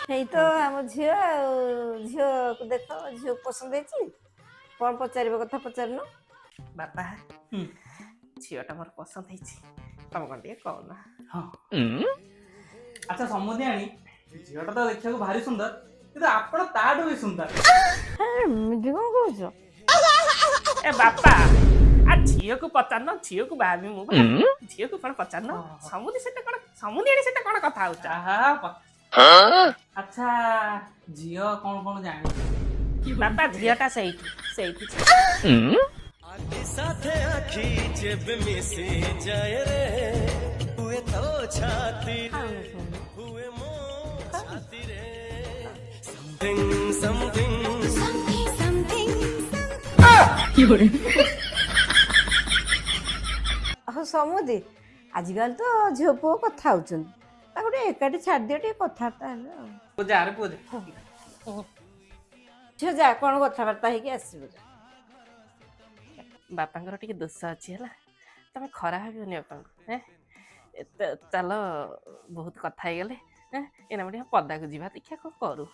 ହେଇ ତ ଆମ ଝିଅ ଆଉ ଝିଅକୁ ଦେଖ ଝିଅ ପସନ୍ଦ ହେଇଛି କଣ ପଚାରିବ କଥା ପଚାରୁନ ବାପା ଝିଅଟା ମୋର ପସନ୍ଦ ହେଇଛି ତମ କଣ ଟିକେ କହୁନ। ହଁ ଆଚ୍ଛା ସମୁଦି ଆଣି ଝିଅଟା ତ ଦେଖିବାକୁ ଭାରି ସୁନ୍ଦର କିନ୍ତୁ ଆପଣ ତାଠୁ ବି ସୁନ୍ଦର। ଏମିତି କଣ କହୁଛ? ଏ ବାପା ଆ ଝିଅକୁ ପଚାରୁନ ଝିଅକୁ ବାହାବି ମୁଁ ଝିଅକୁ କଣ ପଚାରୁନ ସମୁଦି ସେଟା କଣ ସମୁଦି ଆଣି ସେଟା କଣ କଥା ହଉଛ। ଆଚ୍ଛା ଝିଅ କଣ କଣ ଜାଣି ବାପା ଝିଅଟା ସେଇଠି ସେଇଠି आखी साथे आखी जब मिसे जाए रे हुए तो छाती हुए मो छाती रे समथिंग समथिंग समथिंग ହଉ ସମୁଦି ଆଜିକାଲି ତ ଝିଅ ପୁଅ କଥା ହଉଛନ୍ତି ତାକୁ ଟିକେ ଏକାଠି ଛାଡ଼ିଦିଅ ଟିକେ କଥାବାର୍ତ୍ତା ହେବେ ଆଉ ପୂଜା ଆରେ ପୂଜା ଝିଅ ଯା କଣ କଥାବାର୍ତ୍ତା ହେଇକି ଆସିବ ବାପାଙ୍କର ଟିକେ ଦୋଷ ଅଛି ହେଲା ତମେ ଖରାପ ଭାବିବନି ବାପାଙ୍କୁ ଚାଲ ବହୁତ କଥା ହେଇଗଲେ ଏନା ଟିକେ ପଦାକୁ ଯିବା ଦେଖିଆ କଣ କରୁ।